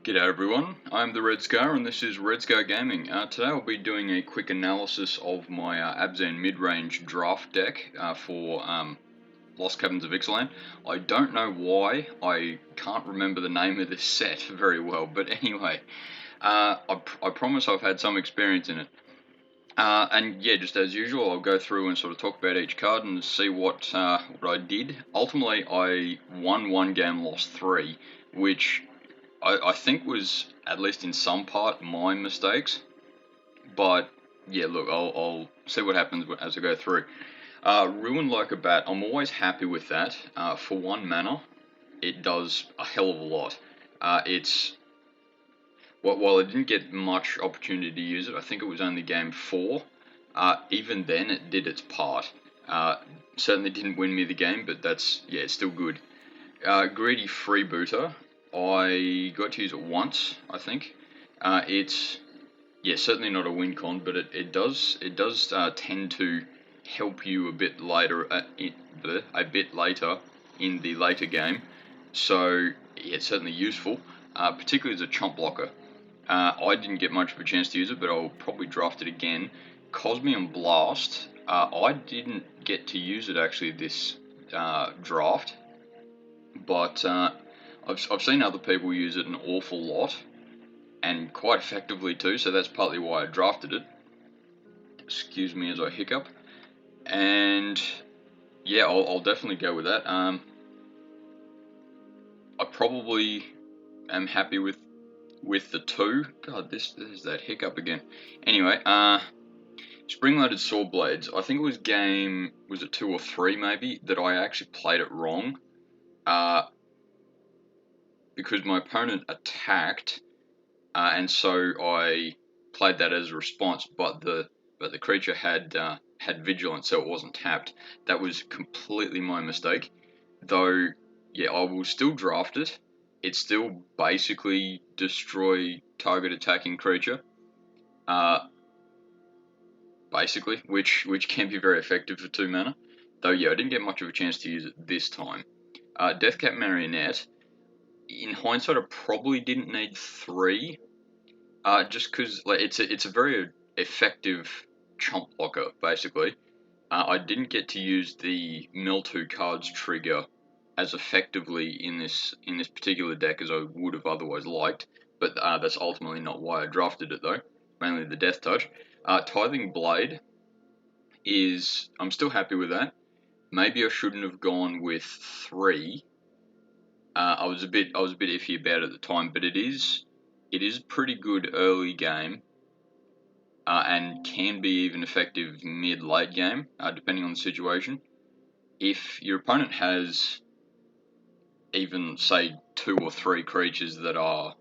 G'day everyone, I'm the Red Scar and this is Red Scar Gaming. Today I'll be doing a quick analysis of my Abzan mid-range draft deck for Lost Caverns of Ixalan. I don't know why, I can't remember the name of this set very well, but anyway, I promise I've had some experience in it. And yeah, just as usual, I'll go through and sort of talk about each card and see what I did. Ultimately, I won one game, lost three, which I think was, at least in some part, my mistakes. But yeah, look, I'll see what happens as I go through. Ruin Like a Bat, I'm always happy with that. For 1 mana, it does a hell of a lot. While I didn't get much opportunity to use it, I think it was only game 4. Even then, it did its part. Certainly didn't win me the game, but it's still good. Greedy Freebooter, I got to use it once, I think. It's certainly not a win con, but it does tend to help you a bit later in the later game. So yeah, it's certainly useful, particularly as a chump blocker. I didn't get much of a chance to use it, but I'll probably draft it again. Cosmium Blast, I didn't get to use it actually this draft, but I've seen other people use it an awful lot, and quite effectively too, so that's partly why I drafted it. Excuse me as I hiccup. And yeah, I'll definitely go with that. I probably am happy with the 2. God, this is that hiccup again. Anyway, Spring-Loaded Sword Blades, I think it was was it 2 or 3 maybe, that I actually played it wrong. Because my opponent attacked, and so I played that as a response, but the creature had vigilance, so it wasn't tapped. That was completely my mistake. Though, yeah, I will still draft it. It's still basically destroy target attacking creature, basically, which can be very effective for 2 mana. Though, yeah, I didn't get much of a chance to use it this time. Deathcap Marionette, in hindsight, I probably didn't need 3. Just because it's a very effective chump blocker, basically. I didn't get to use the mill 2 cards trigger as effectively in this particular deck as I would have otherwise liked, but that's ultimately not why I drafted it though. Mainly the Death Touch. Tithing Blade I'm still happy with that. Maybe I shouldn't have gone with 3. I was a bit iffy about it at the time, but it is pretty good early game, and can be even effective mid-late game, depending on the situation. If your opponent has even, say, 2 or 3 creatures that are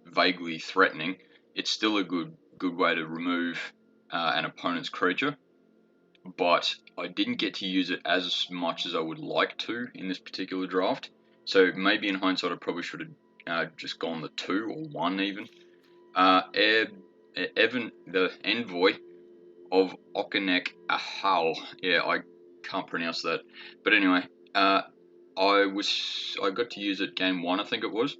vaguely threatening, it's still a good way to remove an opponent's creature. But I didn't get to use it as much as I would like to in this particular draft. So maybe in hindsight I probably should have just gone the 2 or 1 even. Evan, the Envoy of Okanek Ahau. Yeah, I can't pronounce that. But anyway, I got to use it game 1, I think it was.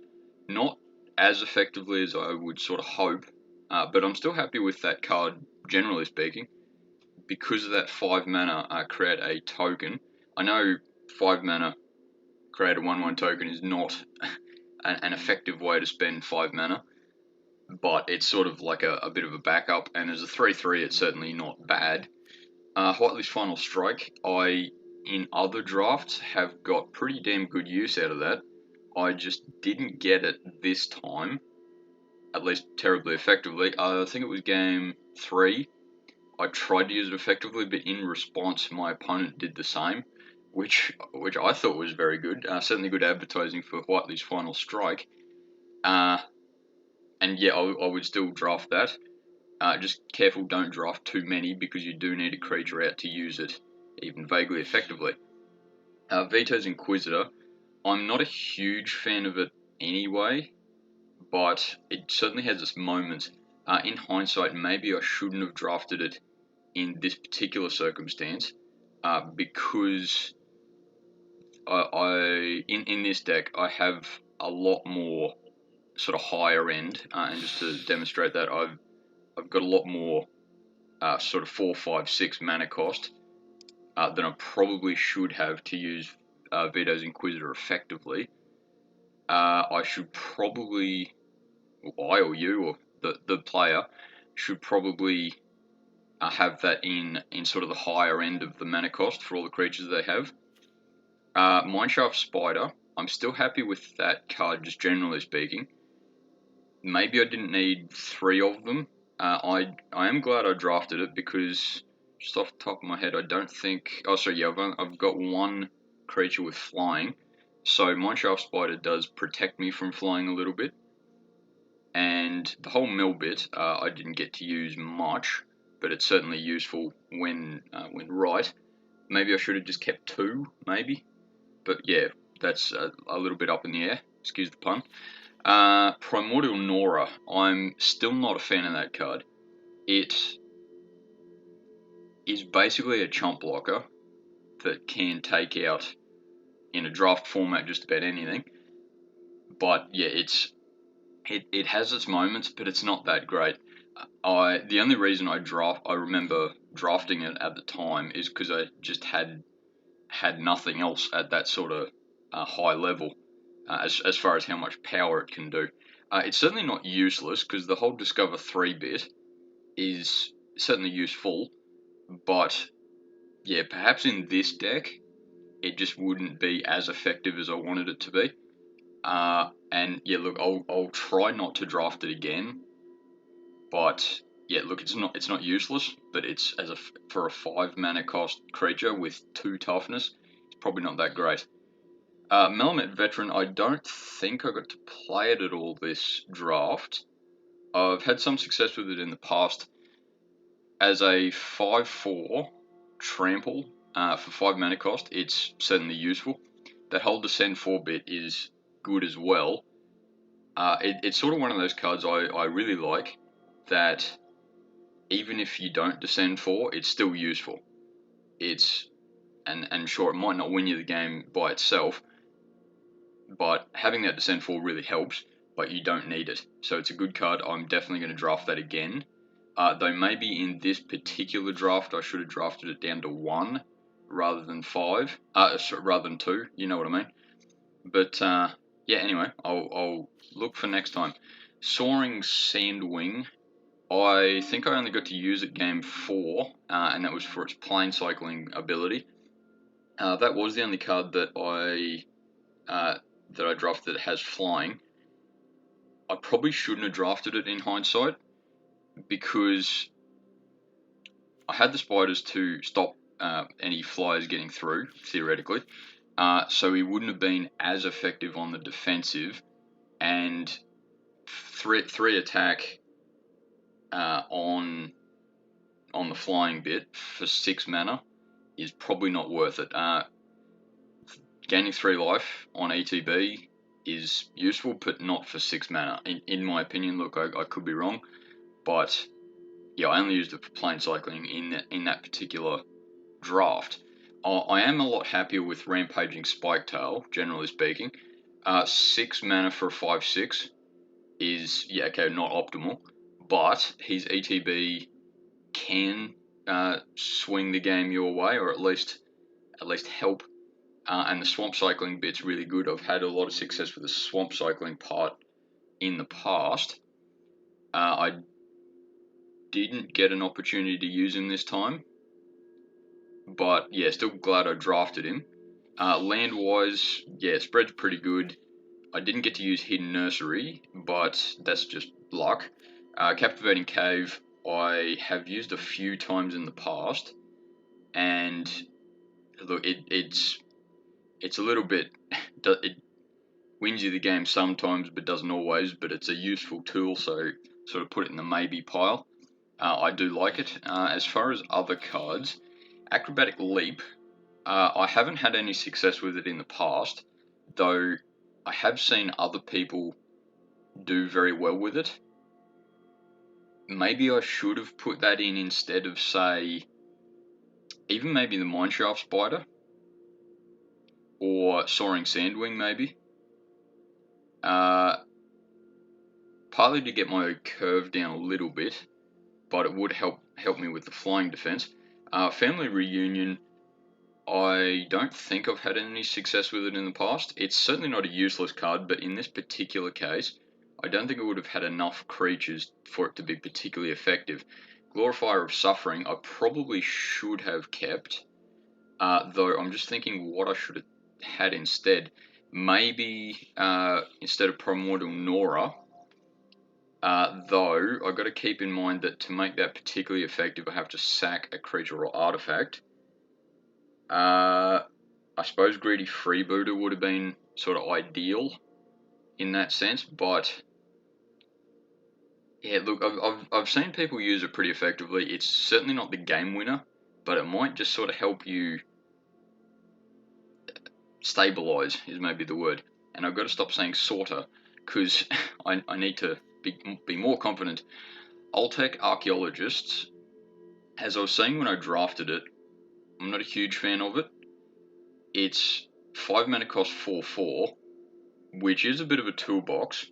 Not as effectively as I would sort of hope, but I'm still happy with that card, generally speaking. Because of that 5 mana, create a token. I know 5 mana, create a 1/1 token is not an effective way to spend 5 mana, but it's sort of like a bit of a backup, and as a 3/3 it's certainly not bad. Whitelist Final Strike, in other drafts, have got pretty damn good use out of that. I just didn't get it this time, at least terribly effectively. I think it was game 3. I tried to use it effectively, but in response, my opponent did the same, which I thought was very good. Certainly good advertising for Whiteley's Final Strike. And yeah, I would still draft that. Just careful, don't draft too many, because you do need a creature out to use it, even vaguely effectively. Veto's Inquisitor, I'm not a huge fan of it anyway, but it certainly has its moments. In hindsight, maybe I shouldn't have drafted it in this particular circumstance, because in this deck I have a lot more sort of higher end, and just to demonstrate that, I've got a lot more sort of 4, 5, 6 mana cost than I probably should have to use Vito's Inquisitor effectively. I should probably, I or you or the player should probably have that in sort of the higher end of the mana cost for all the creatures they have. Mineshaft Spider, I'm still happy with that card, just generally speaking. Maybe I didn't need 3 of them. I am glad I drafted it because, just off the top of my head, I don't think. Oh, sorry, yeah, I've got 1 creature with flying, so Mineshaft Spider does protect me from flying a little bit. And the whole mill bit, I didn't get to use much, but it's certainly useful when right. Maybe I should have just kept 2, maybe. But yeah, that's a little bit up in the air. Excuse the pun. Primordial Nora. I'm still not a fan of that card. It is basically a chump blocker that can take out, in a draft format, just about anything. But yeah, it has its moments, but it's not that great. The only reason I remember drafting it at the time is because I just had nothing else at that sort of high level, as far as how much power it can do. It's certainly not useless, because the whole Discover 3 bit is certainly useful, but yeah, perhaps in this deck it just wouldn't be as effective as I wanted it to be. And yeah, look, I'll try not to draft it again, but yeah, look, it's not useless, but it's for a 5 mana cost creature with 2 toughness, it's probably not that great. Melamet Veteran, I don't think I got to play it at all this draft. I've had some success with it in the past. As a 5/4 trample for 5 mana cost, it's certainly useful. That whole Descend 4 bit is good as well. It's sort of one of those cards I really like, that even if you don't Descend 4, it's still useful. And sure, it might not win you the game by itself, but having that Descend 4 really helps, but you don't need it. So it's a good card. I'm definitely going to draft that again. Though maybe in this particular draft I should have drafted it down to 1 rather than 5, rather than 2, you know what I mean. But yeah, anyway, I'll look for next time. Soaring Sandwing, I think I only got to use it game 4, and that was for its plane cycling ability. That was the only card that I drafted that has flying. I probably shouldn't have drafted it in hindsight, because I had the spiders to stop any flyers getting through, theoretically, so he wouldn't have been as effective on the defensive, and 3 attack on the flying bit for 6 mana is probably not worth it. Gaining 3 life on ETB is useful, but not for 6 mana, in my opinion. Look, I could be wrong, but yeah, I only used it for plane cycling in that particular draft. I am a lot happier with Rampaging Spiketail, generally speaking. 6 mana for a 5/6 is, yeah, okay, not optimal, but his ETB can swing the game your way, or at least help. And the swamp cycling bit's really good. I've had a lot of success with the swamp cycling part in the past. I didn't get an opportunity to use him this time, but yeah, still glad I drafted him. Land-wise, yeah, spread's pretty good. I didn't get to use Hidden Nursery, but that's just luck. Captivating Cave, I have used a few times in the past, and look, it's a little bit, it wins you the game sometimes, but doesn't always, but it's a useful tool, so sort of put it in the maybe pile. I do like it. As far as other cards, Acrobatic Leap, I haven't had any success with it in the past, though I have seen other people do very well with it. Maybe I should have put that in instead of, say, even maybe the Mineshaft Spider, or Soaring Sandwing, maybe. partly to get my curve down a little bit, but it would help me with the flying defense. Family Reunion, I don't think I've had any success with it in the past. It's certainly not a useless card, but in this particular case, I don't think it would have had enough creatures for it to be particularly effective. Glorifier of Suffering, I probably should have kept, though I'm just thinking what I should have had instead. Maybe instead of Primordial Nora, though I've got to keep in mind that to make that particularly effective, I have to sack a creature or artifact. I suppose Greedy Freebooter would have been sort of ideal in that sense, but yeah, look, I've seen people use it pretty effectively. It's certainly not the game winner, but it might just sort of help you stabilize, is maybe the word. And I've got to stop saying sorter, because I need to be more confident. Altec Archaeologists, as I was saying when I drafted it, I'm not a huge fan of it. It's 5 mana cost 4/4, which is a bit of a toolbox.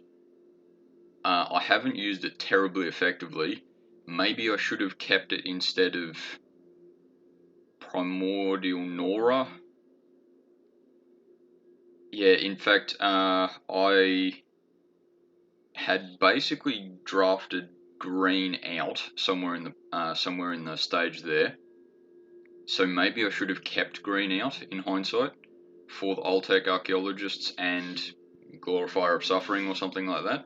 I haven't used it terribly effectively. Maybe I should have kept it instead of Primordial Nora. Yeah, in fact, I had basically drafted green out somewhere in the stage there. So maybe I should have kept green out in hindsight for the Altec Archaeologists and Glorifier of Suffering or something like that.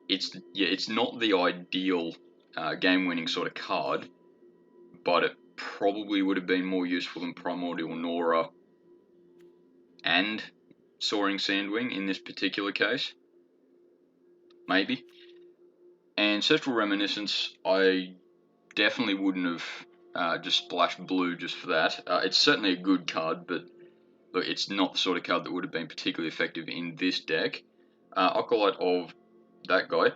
It's not the ideal game-winning sort of card, but it probably would have been more useful than Primordial Nora and Soaring Sandwing in this particular case. Maybe. Ancestral Reminiscence, I definitely wouldn't have just splashed blue just for that. It's certainly a good card, but look, it's not the sort of card that would have been particularly effective in this deck. Acolyte of that guy.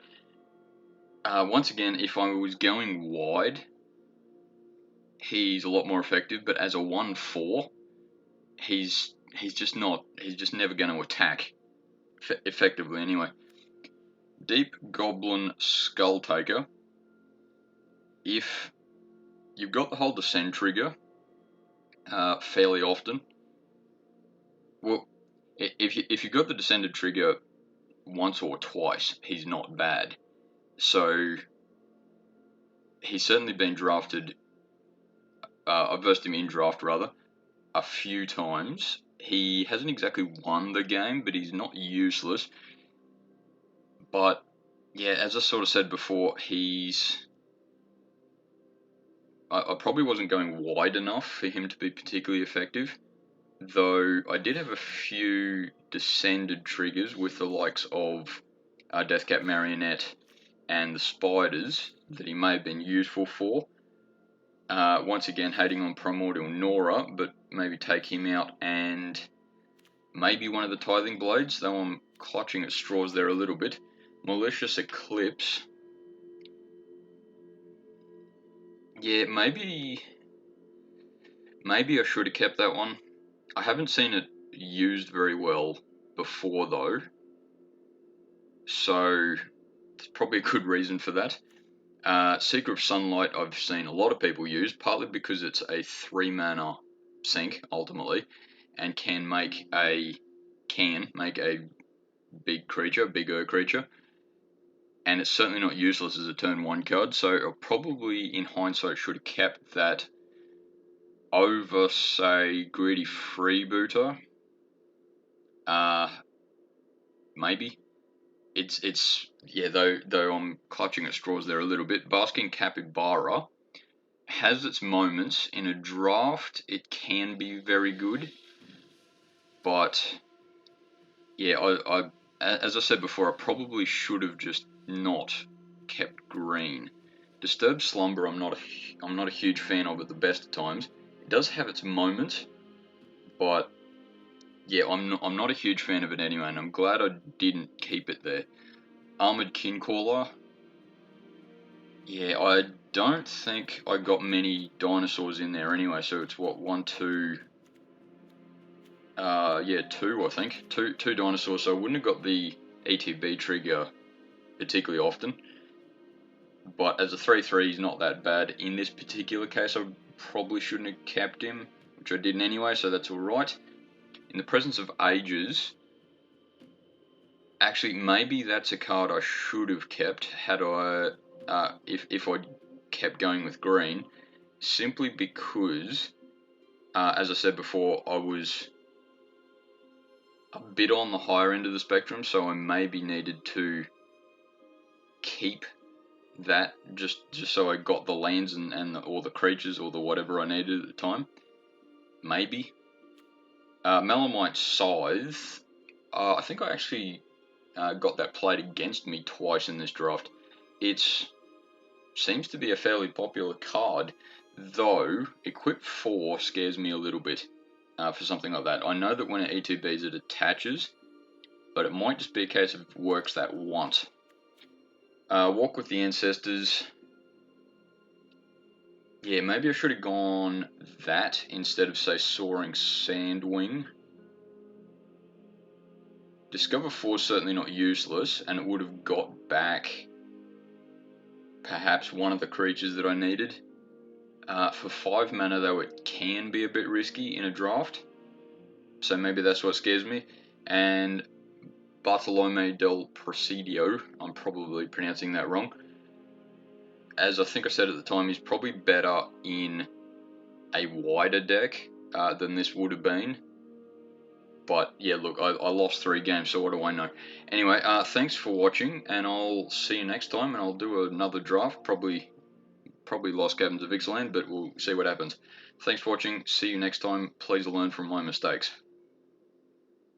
Once again, if I was going wide, he's a lot more effective, but as a 1/4, he's just never going to attack effectively anyway. Deep Goblin Skull Taker. If you've got the whole Descend trigger fairly often, well, if you've got the Descended trigger once or twice, he's not bad. So he's certainly been drafted. I've versed him in draft rather a few times. He hasn't exactly won the game, but he's not useless. But yeah, as I sort of said before, I probably wasn't going wide enough for him to be particularly effective. Though I did have a few Descended triggers with the likes of Deathcap Marionette and the Spiders that he may have been useful for. Once again, hating on Primordial Nora, but maybe take him out and maybe one of the Tithing Blades, though I'm clutching at straws there a little bit. Malicious Eclipse. Yeah, maybe I should have kept that one. I haven't seen it used very well before though, so there's probably a good reason for that. Seeker of Sunlight I've seen a lot of people use, partly because it's a 3 mana sink ultimately, and can make a bigger creature, and it's certainly not useless as a turn 1 card, so I probably in hindsight should have kept that over, say, Greedy Freebooter. Maybe. Though I'm clutching at straws there a little bit. Basking Capybara has its moments. In a draft, it can be very good, but yeah, as I said before, I probably should have just not kept green. Disturbed Slumber, I'm not a huge fan of at the best of times. It does have its moments, but yeah, I'm not a huge fan of it anyway, and I'm glad I didn't keep it there. Armored Kincaller. Yeah, I don't think I got many dinosaurs in there anyway, so it's what, 1, 2... 2, I think. Two dinosaurs, so I wouldn't have got the ETB trigger particularly often. But as a 3/3, he's not that bad. In this particular case, I probably shouldn't have kept him, which I didn't anyway, so that's alright. In the presence of ages, actually, maybe that's a card I should have kept had I, if I'd kept going with green, simply because, as I said before, I was a bit on the higher end of the spectrum, so I maybe needed to keep that just so I got the lands and or the creatures or the whatever I needed at the time. Maybe. Melamite Scythe, I think I actually got that played against me twice in this draft. It seems to be a fairly popular card, though Equip 4 scares me a little bit for something like that. I know that when it ETBs it attaches, but it might just be a case of it works that once. Walk with the Ancestors. Yeah, maybe I should have gone that instead of, say, Soaring Sandwing. Discover 4 is certainly not useless, and it would have got back perhaps one of the creatures that I needed. For 5 mana, though, it can be a bit risky in a draft, so maybe that's what scares me. And Bartolome del Presidio, I'm probably pronouncing that wrong. As I think I said at the time, he's probably better in a wider deck than this would have been. But yeah, look, I lost 3 games, so what do I know? Anyway, thanks for watching, and I'll see you next time, and I'll do another draft, probably Lost Cabins of Ixalan, but we'll see what happens. Thanks for watching, see you next time, please learn from my mistakes.